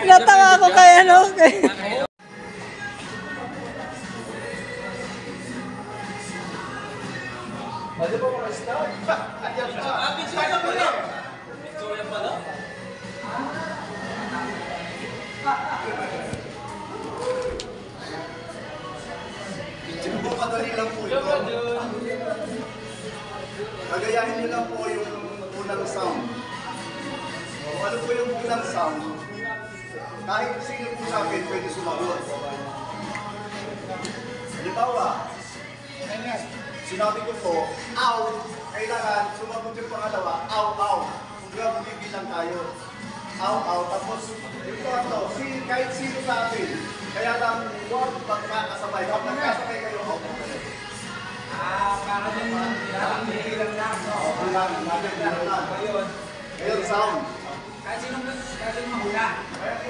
Natawa ako kay ano. Pwede po mag-start? Madali lang po ito. Gagayahin nyo lang po yung unang sound. Kung ano po yung unang sound, kahit sino po sa akin pwede sumagot. Halimbawa, sinabi ko po, aw, kailangan sumagot yung pangalawa, aw, aw. Kung gano'n bibilang tayo. Aw, aw. Tapos, yung ano, kahit sino sa akin, kaya lang huwag magkakasabay. Huwag nagkasabay kayo. Para naman, bilang lang. Bilang lang. Ngayon, sound. Kahit sino mahula.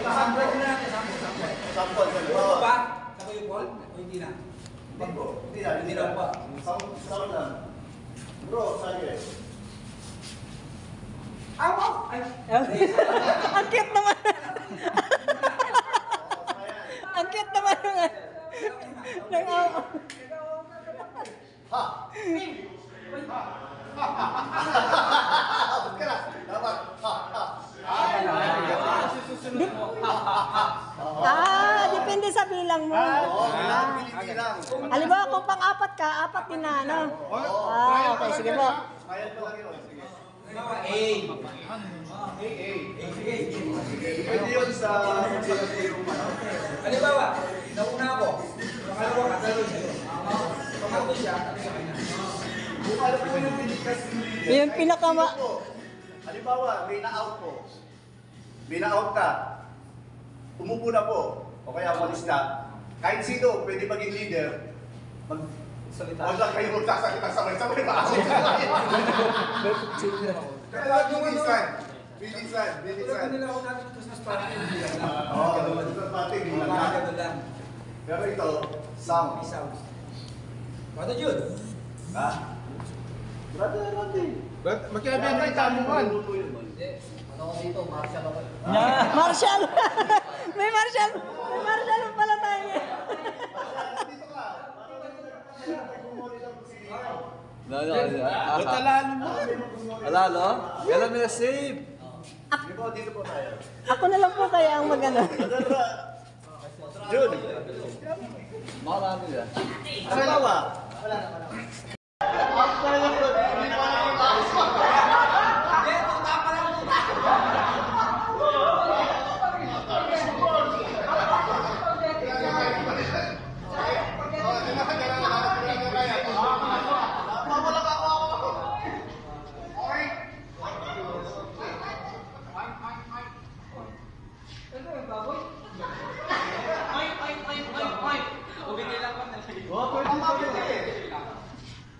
Sample na natin, sample. Sample, Puro ba? Saka yung ball? O hindi na? Hindi na pa. Sound lang. Bro, sige. Aw! Ang cute naman. Ang cute naman ng aw. Ha! Dapat. Depende sa bilang mo. Halimbawa kung pang-apat ka, apat din na, ano? Okay, sige po. A. Pwede yun sa Halimbawa, nauna ako. Pangalawa ka, talo siya. Pangatlo siya, kung ano po yung pinikas Yung pinakama. halimbawa, may na-out po. May na-out ka. Umupo na po. O kaya walis na. Kahit sino, pwede maging leader. Huwag lang kayo magsasalita sabay-sabay. Kaya bilisan. Bilisan. nila ako natin Christmas party. Oo, Christmas party. Pero ito, sound. Ano yun? Ha? Brother natin. Magkaibigan tayo tamuhan. Ano ko dito? Marshall ako. Marshall. May Marshall. May Marshall pala tayo. Dito ka. Talalo mo. Alalo? Kailan mo na-save? Dito po tayo. Ako na lang po kaya ang magano. Jun. Marami yan. Ano ba? Wala na.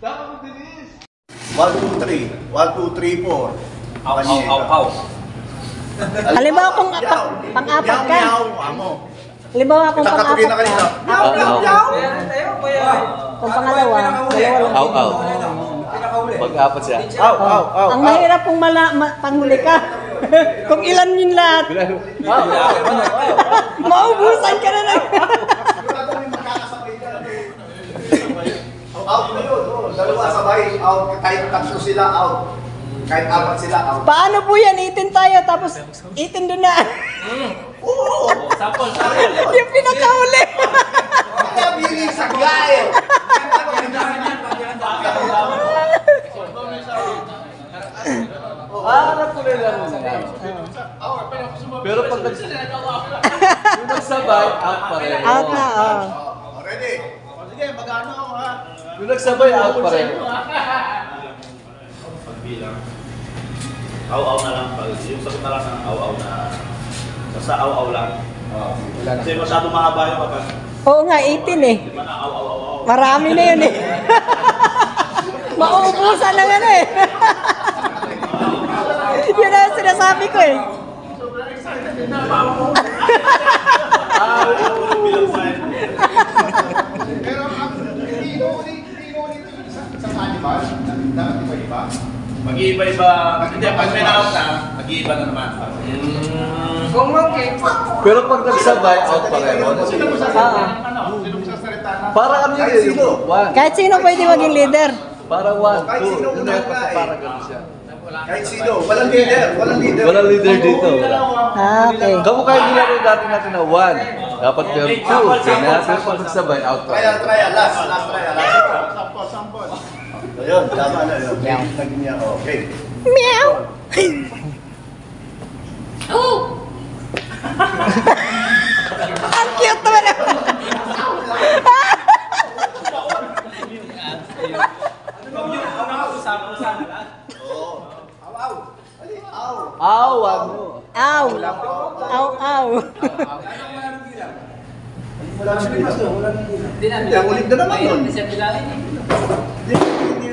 Dapat magdinis. 1, 2, 3. 1, 2, 3, 4. Aw. Halimbawa kung pang-apat ka. Halimbawa kung Kakatukin na pang-apat kanina. ka. Kung pangalawa, dalawa lang. Aw. Pag-apat siya. Aw. Ang mahirap kung panghuli ka. Kung ilan yun lahat. Maubusan ka na lang. Out na yun. Dalawa sabay. Out. Kahit tatlo sila, out. Kahit apat sila, out. Paano po yan? 18 tayo, tapos 18 doon na. Oo! Sample. Yung pinakahuli. Pagkabili sa gaya! Harap ko na lang muna yan. Pero pag nagsabay, out pa rin. Out na, oh. Ready? Sige, mag-ano ako ha? Yung nagsabay, out pa rin. Pagbilang. Aw-aw na lang. Yung sagot na lang ng aw-aw na. Basta aw-aw lang. Kasi masyadong mahaba yung kapag. Oo nga, 18 eh. Di ba na aw-aw-aw-aw? Marami na yun eh. Mauubusan na nga na eh. Yun ang sinasabi ko eh. Bilang sign. Pero hindi mo ulit sa animal. Dapat iba-iba. Mag-iiba-iba. Hindi, pag may na-out na, mag-iiba na naman. Pero pag nagsabay, out pa rin. Sino mo Para ano Kahit yun? sino. One. Kahit sino pwede maging leader. Para one, Kahit two. sino Yun una na ka eh. para ganun siya. Kahit sino. Walang leader. Walang leader. Walang leader dito. Wala. Ah, okay. Kamukha yung nilaro dati natin na one. Dapat meron two. Ganyan. Pero pag nagsabay, out pa rin. Trial. Last trial. Sampol. Ayun, tama na yun. Naging niya. Okay. Meow! Ang cute naman ako. Aw, wag mo. Aw! Aw! Wala nang bilang. Hindi, ang ulit na naman yun.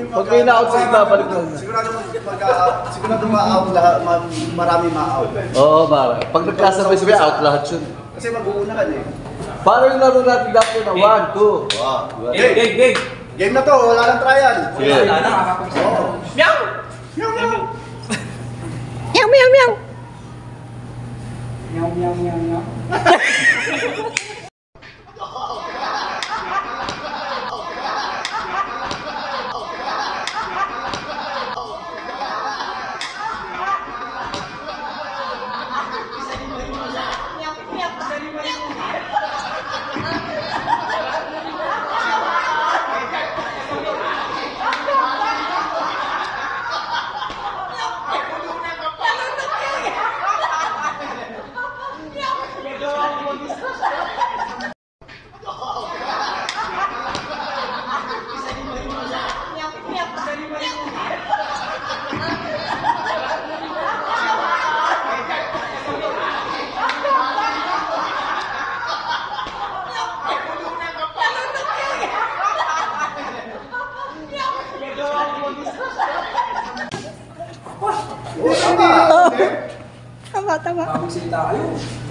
Pag may na-out sa iba, balik mo. Sigurado ma-out lahat, marami ma-out. Oo, para. Pag nagkasabay-sabay, out lahat yun. Kasi mag-uuna ka eh. Para yung laro natin dati na one, two. Game. Game na to, wala nang trial. Sige. Oo. Meow! Meow, meow!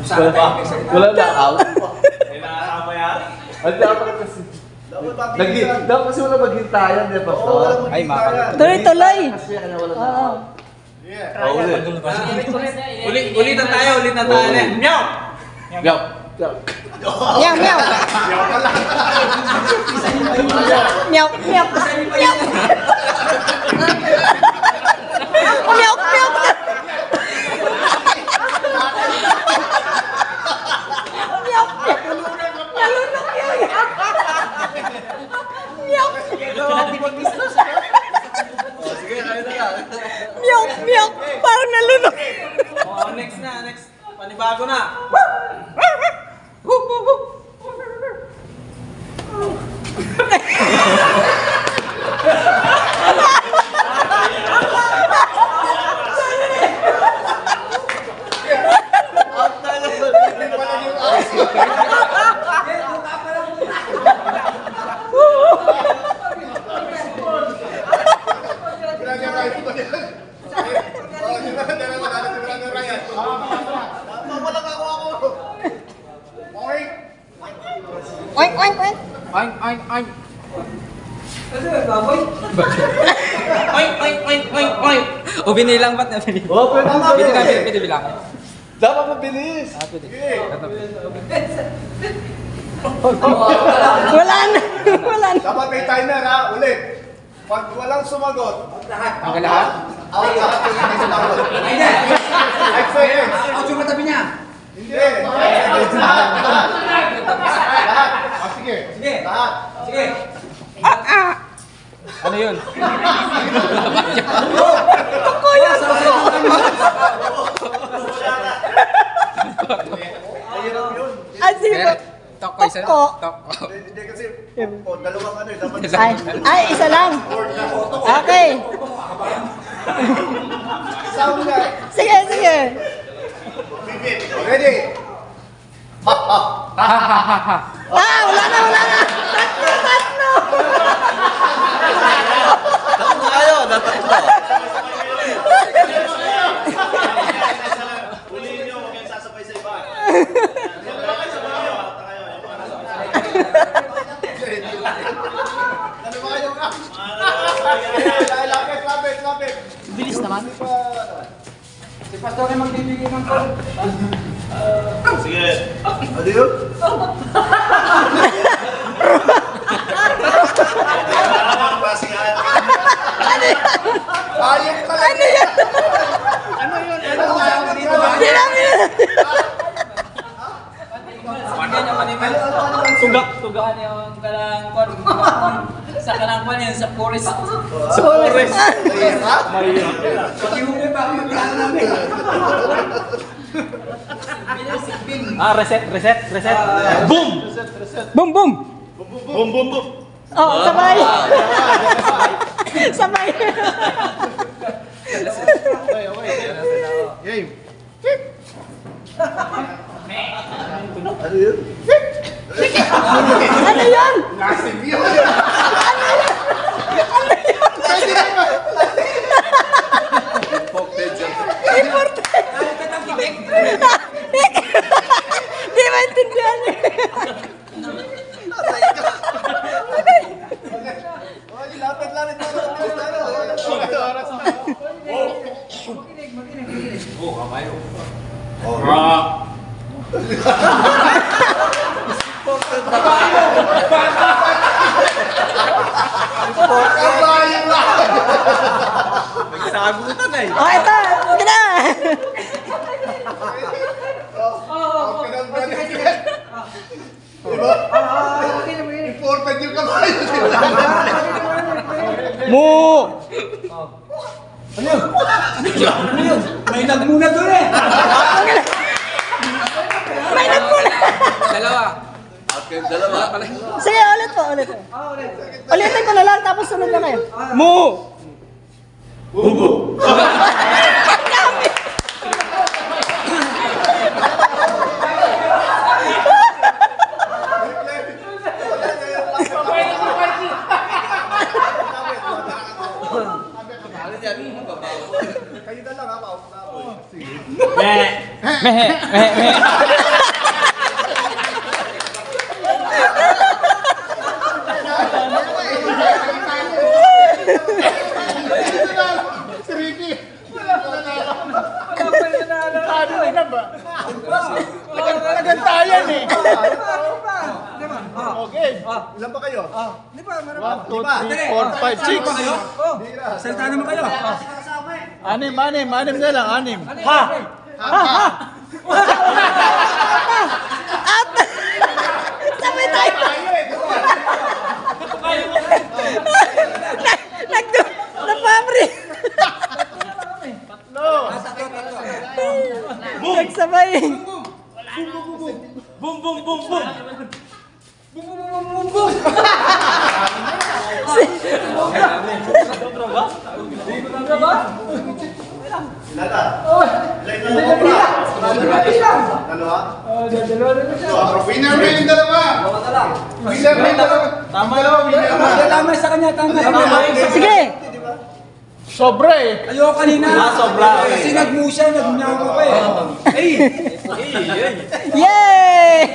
Tama. Wala na out. May nakakamayari. Ang dapat kasi. Dapat kasi wala maghintayan, di ba? Ay, Tuloy-tuloy. Kasi kanya wala na Oo. out. Oo, ulit. Ulitan tayo. Meow! Go. Meow, meow! Meow, meow! Meow! Meow, meow! Meow! Parang nalunok. Oh, next. Panibago na. Oink, oink, oink. Oink. O, binilang ba't na binilang? Oh, pwede. Pwede bilang. Dapat mabilis. Wala na. Wala na. Dapat may timer ha, ulit. Pag walang sumagot, Ang lahat? out lahat yung hindi sumagot. 5 seconds. Out yung matabi niya. Hindi. Lahat. Sige. Sige. Lahat. Sige. Ano yun? Asi ba? Toko, isa Toko. Toko. Hindi kasi, dalawang ano eh, dapat Ay, isa lang. Okay. sound nga. Sige, sige. Ready? Wala na. Tatlo. Dapat na kayo. Huliin nyo, huwag kayong sasabay sa iba. Ano ba kayo nga? Lapit. Bilis naman. Si Pastor ay magbibigay ng call. Sige. Ano yun? Ayok ka lang. Ano yun? Sinabi na. Tugaan yung kalangkon. Sa kalangkon yan, sa forest. Sa forest. Pag-iuwi pa ako magkano namin. Reset. Boom, boom. Boom, boom, boom. Oh, sabay. Sabay. Game. Ano yun? Ano yun? Lasing yun. Pwede naman. Di maintindihan niya. Lapit-lapit na. Kabayan na. Nagsagutan eh. Oh, ito. Sige na. Diba? Important yung kabayan. Mo. May nagmuna doon eh. May nagmula. Dalawa. Okay, dalawa. Sige, ulit po. Ulitin ko na lang, tapos sunod na kayo. Mo. Kayo na lang ha, paus na ako. Si Ricky. Nagantayan eh. Okay. Ilan ba kayo? Di ba? 1, 2, 3, 4, 5, 6. Salita naman kayo. Anim na lang, anim. Sabay tayo. Napabri. Nagsabay. Boom, boom, boom, boom. Lala. Ilan na lang ba? Dalawa? Winner na yung dalawa. Winner na yung dalawa. Tama yun, winner na. Tama sa kanya, tama. Sige. Sobra eh. Ayoko kanina. Sobra. Kasi nagmusya, nagmunyaw ko pa eh. Yay!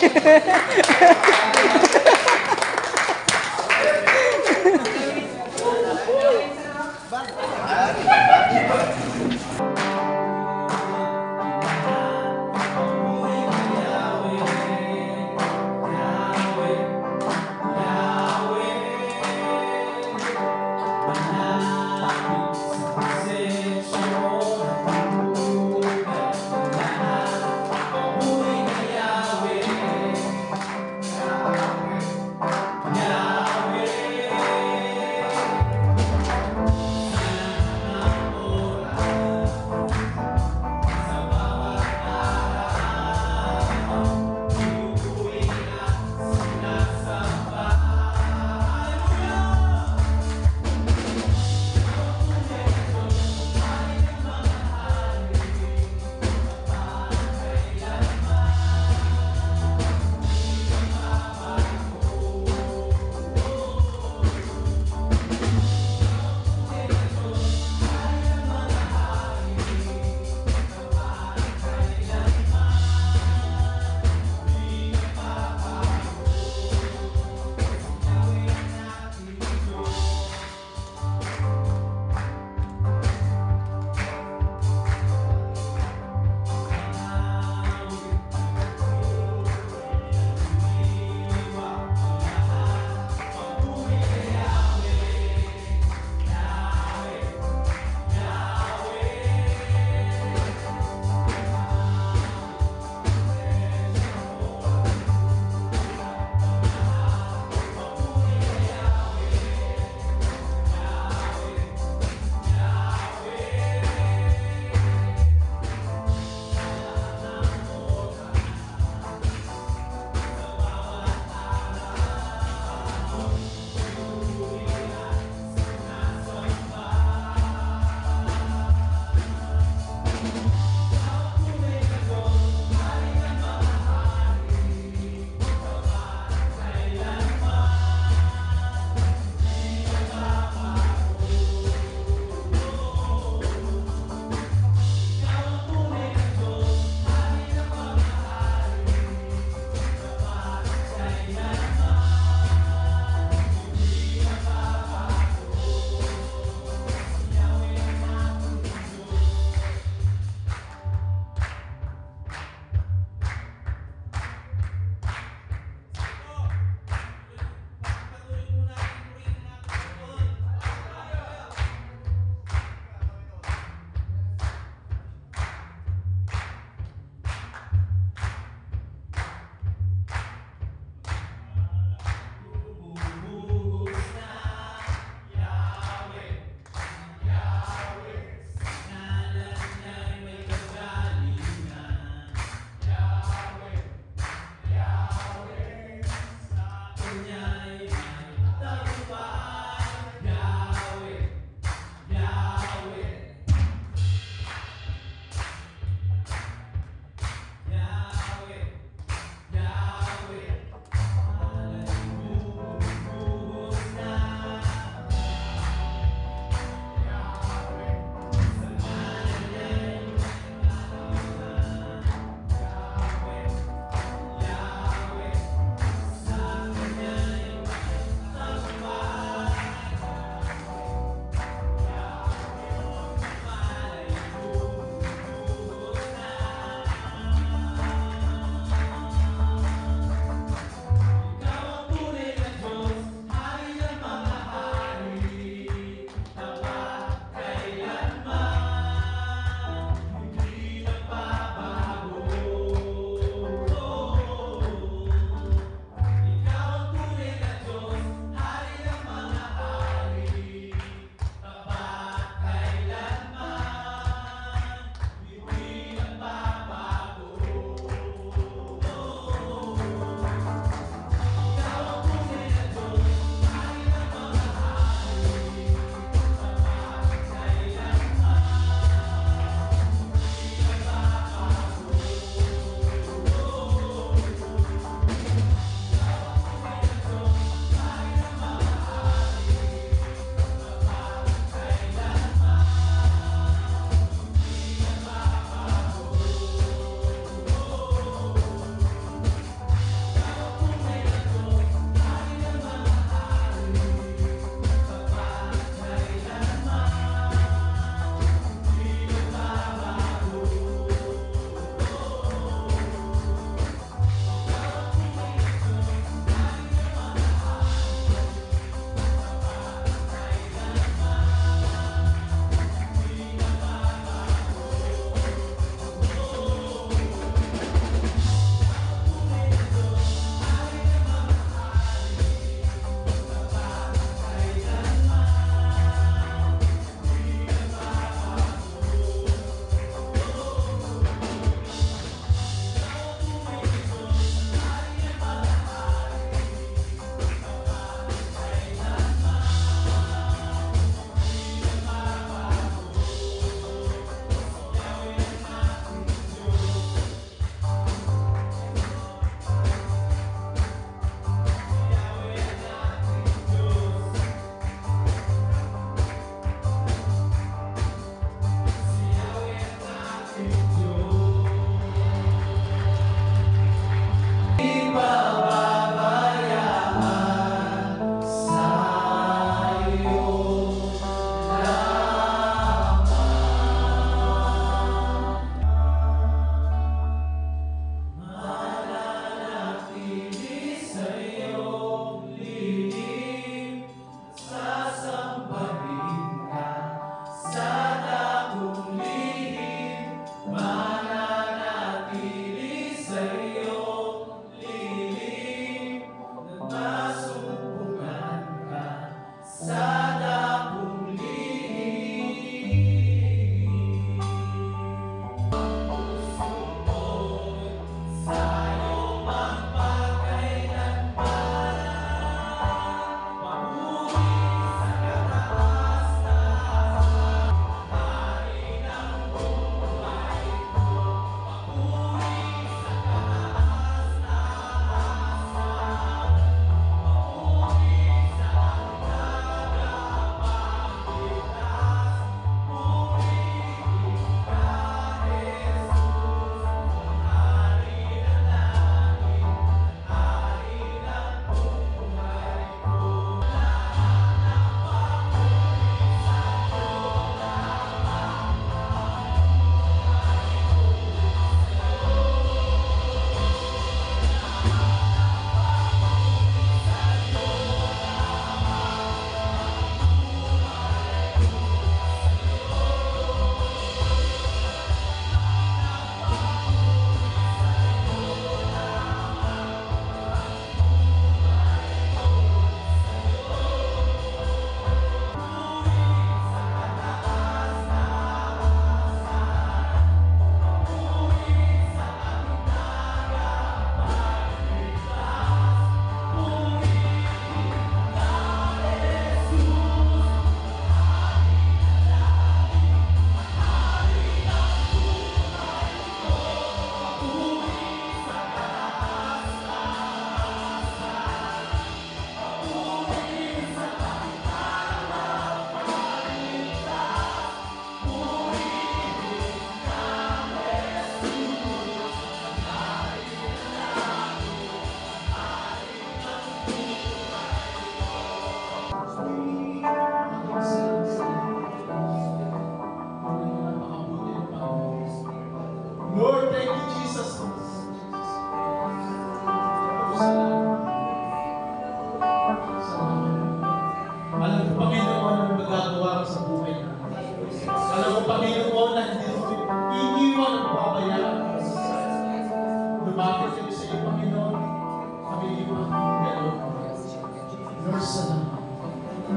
salamat.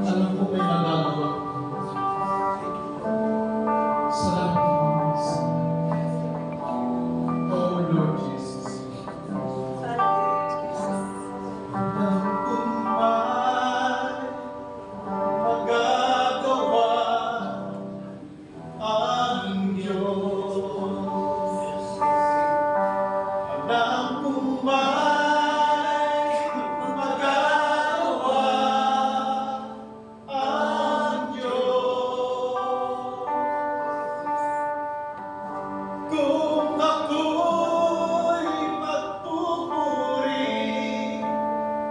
Alam ko may nagagawa. Salamat. Oh Lord Jesus. Alam kong may magagawa ang Diyos. Alam kong may magagawa ang Diyos. Kung ako'y magpupuri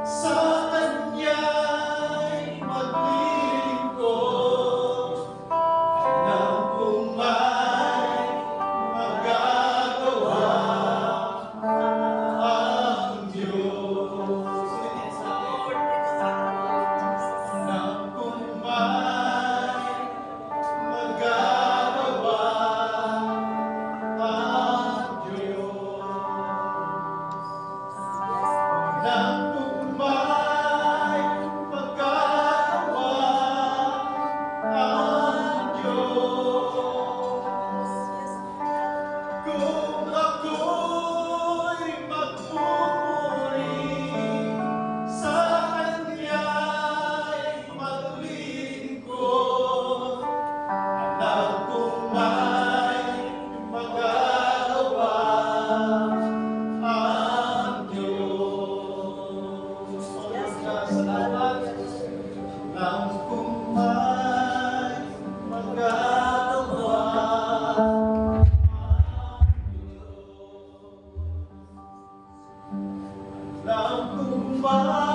sa Kanya'y maglilingkod, alam kong may magagawa ang Diyos. Alam kong may magagawa ang Diyos. Alam kong may magagawa ang Diyos. Kung ako'y magpupuri sa Kanya'y maglilingkod, alam kong may magagawa ang Diyos. Salamat. Alam kong may magagawa ang Diyos. Alam kong may